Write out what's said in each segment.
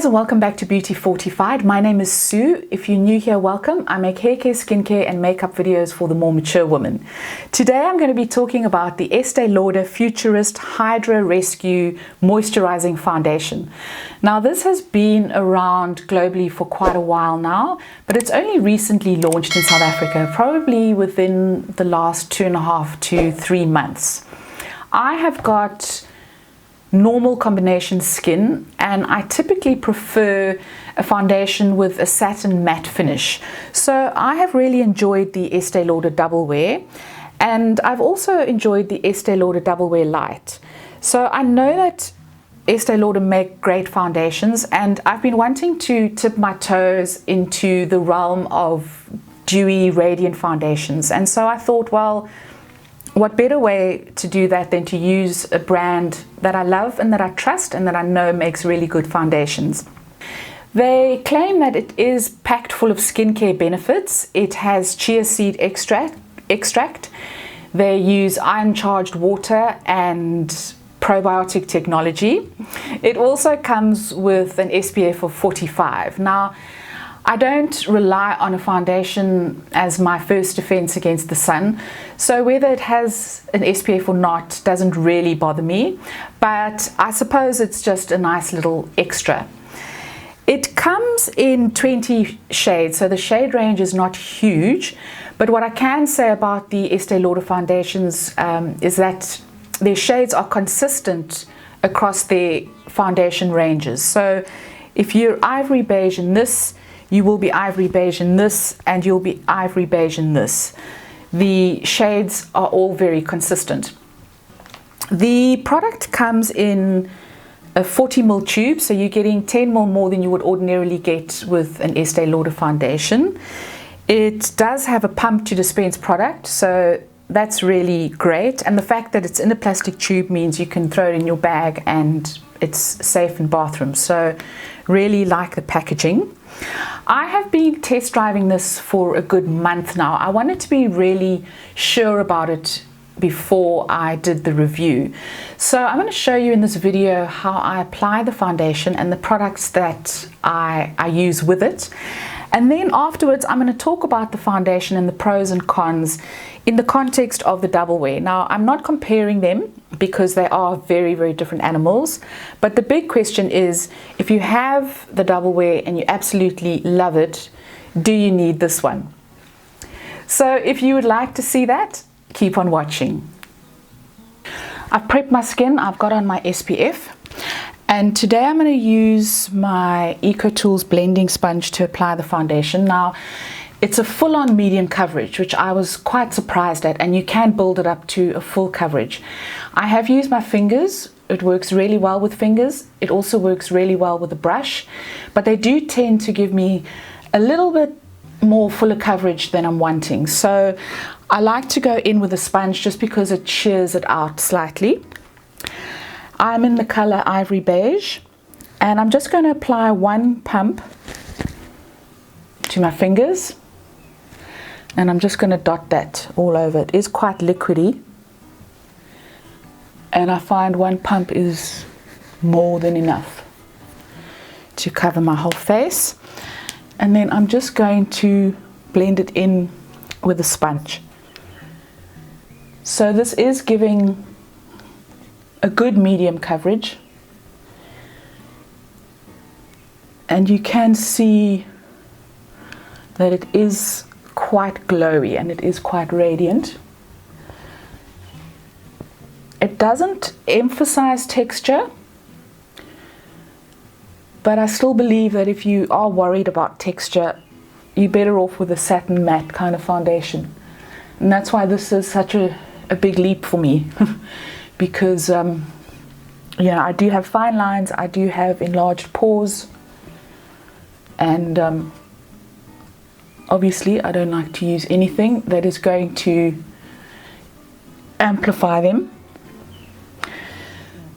guys, and welcome back to Beauty Fortified. My name is Sue. If you're new here, welcome. I make hair care, skincare and makeup videos for the more mature woman. Today I'm going to be talking about the Estee Lauder Futurist Hydra Rescue Moisturizing Foundation. Now this has been around globally for quite a while now, but it's only recently launched in South Africa, probably within the last 2.5 to 3 months. I have got normal combination skin, and I typically prefer a foundation with a satin matte finish. So I have really enjoyed the Estee Lauder Double Wear, and I've also enjoyed the Estee Lauder Double Wear Light. So I know that Estee Lauder make great foundations, and I've been wanting to tip my toes into the realm of dewy, radiant foundations. And so I thought, well, what better way to do that than to use a brand that I love and that I trust and that I know makes really good foundations. They claim that it is packed full of skincare benefits. It has chia seed extract. They use ion-charged water and probiotic technology. It also comes with an SPF of 45. Now, I don't rely on a foundation as my first defense against the sun, so whether it has an SPF or not doesn't really bother me, but I suppose it's just a nice little extra. It comes in 20 shades, so the shade range is not huge, but what I can say about the Estee Lauder foundations is that their shades are consistent across their foundation ranges. So if you're ivory beige in this, you will be ivory beige in this, and you'll be ivory beige in this. The shades are all very consistent. The product comes in a 40 ml tube, so you're getting 10 ml more than you would ordinarily get with an Estee Lauder foundation. It does have a pump to dispense product, so that's really great. And the fact that it's in a plastic tube means you can throw it in your bag and it's safe in bathrooms. So really like the packaging. I have been test driving this for a good month now. I wanted to be really sure about it before I did the review. So I'm going to show you in this video how I apply the foundation and the products that I use with it. And then afterwards, I'm going to talk about the foundation and the pros and cons in the context of the Double Wear. Now, I'm not comparing them because they are very, very different animals. But the big question is, if you have the Double Wear and you absolutely love it, do you need this one? So if you would like to see that, keep on watching. I've prepped my skin. I've got on my SPF. And today I'm going to use my EcoTools blending sponge to apply the foundation. Now, it's a full-on medium coverage, which I was quite surprised at, and you can build it up to a full coverage. I have used my fingers. It works really well with fingers. It also works really well with a brush, but they do tend to give me a little bit more fuller coverage than I'm wanting. So I like to go in with a sponge just because it shears it out slightly. I'm in the color Ivory Beige, and I'm just going to apply one pump to my fingers, and I'm just going to dot that all over. It is quite liquidy, and I find one pump is more than enough to cover my whole face. And then I'm just going to blend it in with a sponge. So this is giving a good medium coverage, and you can see that it is quite glowy and it is quite radiant. It doesn't emphasize texture, but I still believe that if you are worried about texture, you're better off with a satin matte kind of foundation. And that's why this is such a big leap for me. Because I do have fine lines, I do have enlarged pores, and obviously I don't like to use anything that is going to amplify them.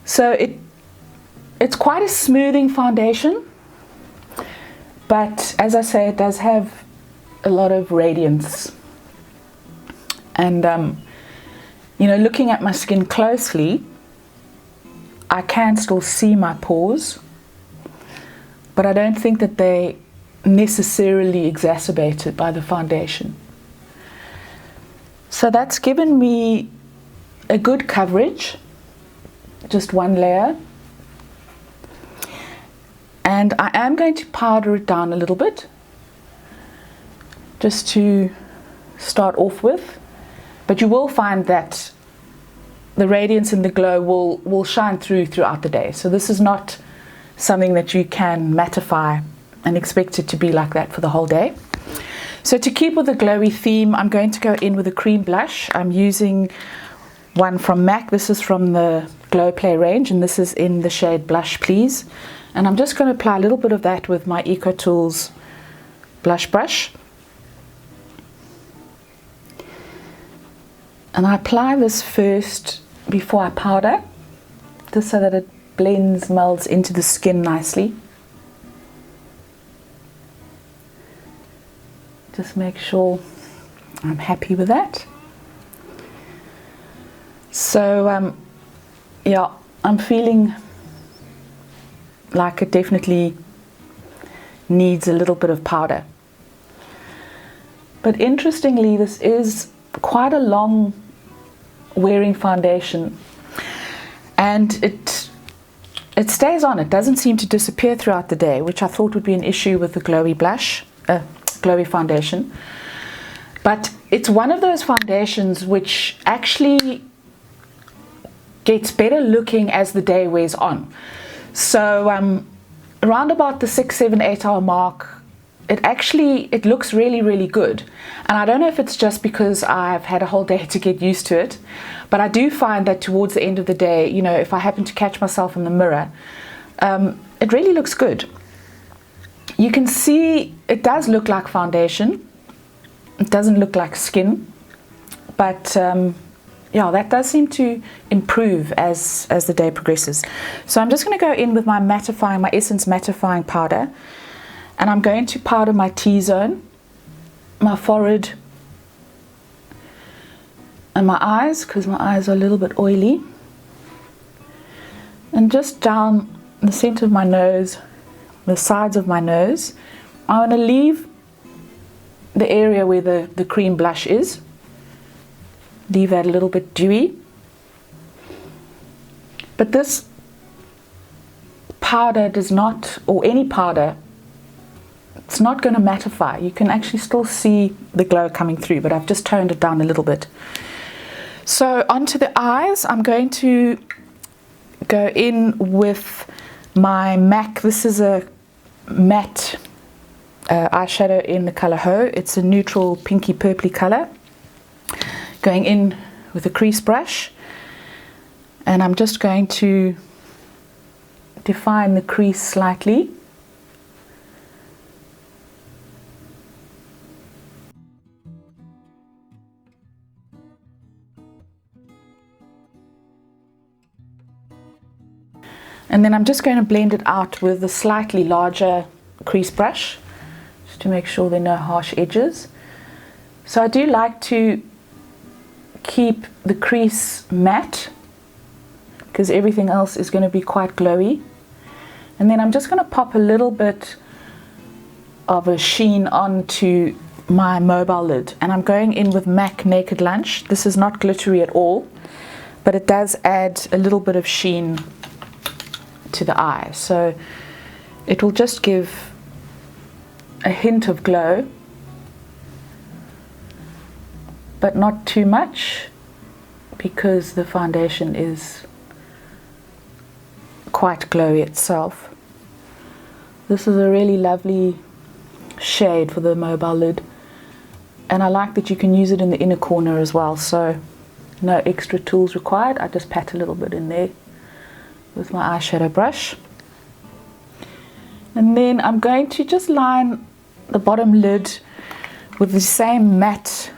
So it's quite a smoothing foundation, but as I say, it does have a lot of radiance. And looking at my skin closely, I can still see my pores. but I don't think that they necessarily exacerbated by the foundation. So that's given me a good coverage, just one layer. And I am going to powder it down a little bit, just to start off with. But you will find that the radiance and the glow will shine throughout the day. So this is not something that you can mattify and expect it to be like that for the whole day. So to keep with the glowy theme, I'm going to go in with a cream blush. I'm using one from MAC. This is from the Glow Play range, and this is in the shade Blush Please. And I'm just going to apply a little bit of that with my EcoTools blush brush. And I apply this first before I powder, just so that it blends, melds into the skin nicely. Just make sure I'm happy with that. So yeah, I'm feeling like it definitely needs a little bit of powder. But interestingly, this is quite a long wearing foundation, and it stays on. It doesn't seem to disappear throughout the day, which I thought would be an issue with the glowy blush, glowy foundation. But it's one of those foundations which actually gets better looking as the day wears on. So around about the 6, 7, 8 hour mark, it looks really, really good. And I don't know if it's just because I've had a whole day to get used to it, but I do find that towards the end of the day, you know, if I happen to catch myself in the mirror, it really looks good. You can see it does look like foundation. It doesn't look like skin, but yeah, that does seem to improve as the day progresses. So I'm just going to go in with my Essence mattifying powder. And I'm going to powder my T-zone, my forehead, and my eyes, because my eyes are a little bit oily. And just down the center of my nose, the sides of my nose. I want to leave the area where the cream blush is. Leave that a little bit dewy. But this powder does not, or any powder, it's not going to mattify. You can actually still see the glow coming through, but I've just toned it down a little bit. So onto the eyes, I'm going to go in with my MAC. This is a matte eyeshadow in the color Ho. It's a neutral pinky purpley color. Going in with a crease brush, and I'm just going to define the crease slightly. And then I'm just going to blend it out with a slightly larger crease brush, just to make sure there are no harsh edges. So I do like to keep the crease matte, because everything else is going to be quite glowy. And then I'm just going to pop a little bit of a sheen onto my mobile lid. And I'm going in with MAC Naked Lunch. This is not glittery at all, but it does add a little bit of sheen to the eye. So it will just give a hint of glow, but not too much, because the foundation is quite glowy itself. This is a really lovely shade for the mobile lid, and I like that you can use it in the inner corner as well, so no extra tools required. I just pat a little bit in there with my eyeshadow brush. And then I'm going to just line the bottom lid with the same matte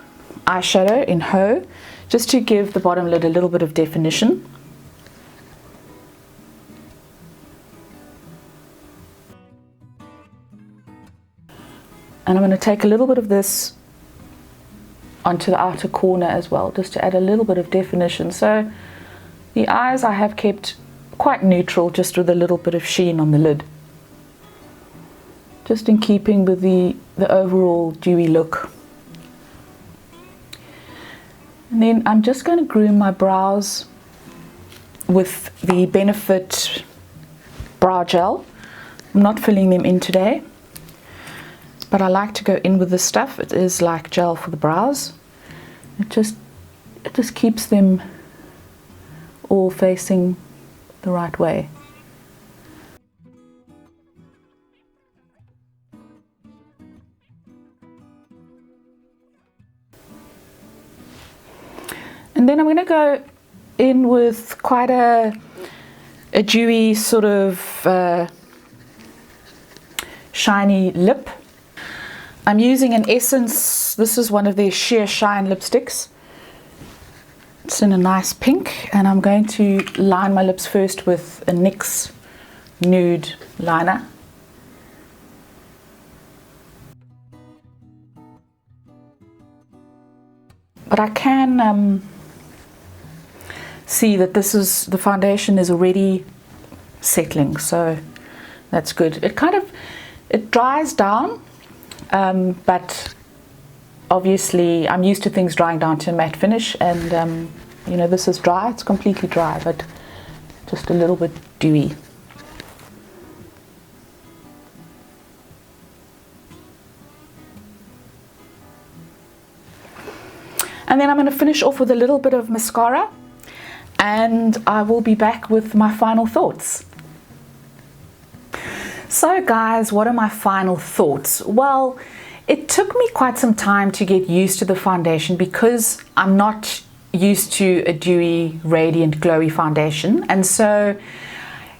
eyeshadow in Ho, just to give the bottom lid a little bit of definition. And I'm going to take a little bit of this onto the outer corner as well, just to add a little bit of definition. So the eyes I have kept quite neutral, just with a little bit of sheen on the lid. just in keeping with the overall dewy look. And then I'm just going to groom my brows with the Benefit brow gel. I'm not filling them in today, but I like to go in with this stuff. It is like gel for the brows. It just keeps them all facing the right way. And then I'm going to go in with quite a dewy sort of shiny lip. I'm using an Essence, this is one of their Sheer Shine lipsticks. It's in a nice pink, and I'm going to line my lips first with a NYX nude liner. But I can see that the foundation is already settling, so that's good. It dries down, but obviously I'm used to things drying down to a matte finish, and you know, this is dry. It's completely dry, but just a little bit dewy. And then I'm going to finish off with a little bit of mascara, and I will be back with my final thoughts. So guys, what are my final thoughts? Well, it took me quite some time to get used to the foundation because I'm not used to a dewy, radiant, glowy foundation, and so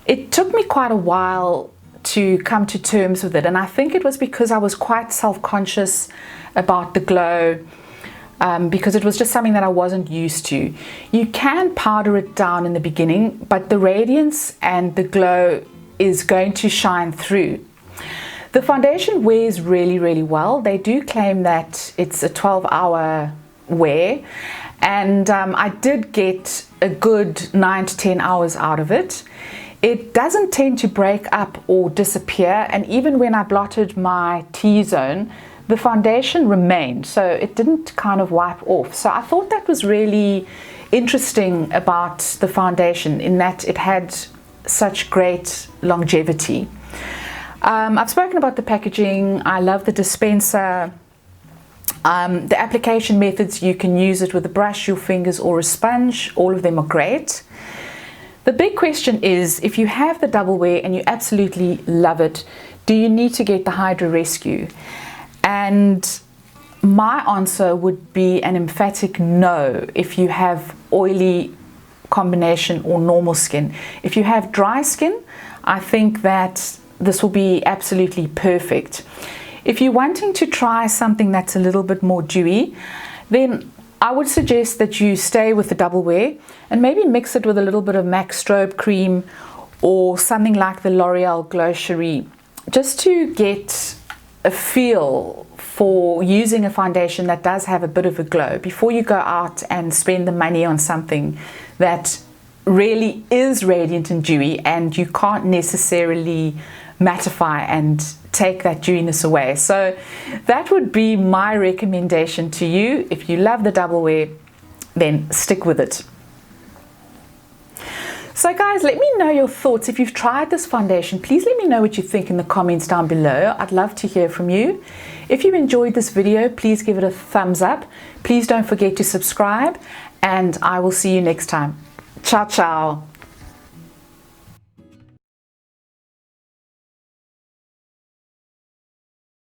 it took me quite a while to come to terms with it. And I think it was because I was quite self-conscious about the glow, because it was just something that I wasn't used to. You can powder it down in the beginning, but the radiance and the glow is going to shine through. The foundation wears really, really well. They do claim that it's a 12-hour wear, and I did get a good 9 to 10 hours out of it. It doesn't tend to break up or disappear, and even when I blotted my T-zone, the foundation remained, so it didn't kind of wipe off. So I thought that was really interesting about the foundation, in that it had such great longevity. I've spoken about the packaging. I love the dispenser. The application methods, you can use it with a brush, your fingers, or a sponge. All of them are great. The big question is, if you have the Double Wear and you absolutely love it, do you need to get the Hydra Rescue? And my answer would be an emphatic no if you have oily combination or normal skin. If you have dry skin, I think that this will be absolutely perfect. If you're wanting to try something that's a little bit more dewy, then I would suggest that you stay with the Double Wear and maybe mix it with a little bit of MAC Strobe Cream or something like the L'Oreal Glow Cherie, just to get a feel for using a foundation that does have a bit of a glow before you go out and spend the money on something that really is radiant and dewy and you can't necessarily mattify and take that dewiness away. So that would be my recommendation to you. If you love the Double Wear, then stick with it. So guys, let me know your thoughts. If you've tried this foundation, please let me know what you think in the comments down below. I'd love to hear from you. If you enjoyed this video, please give it a thumbs up. Please don't forget to subscribe, and I will see you next time. Ciao, ciao.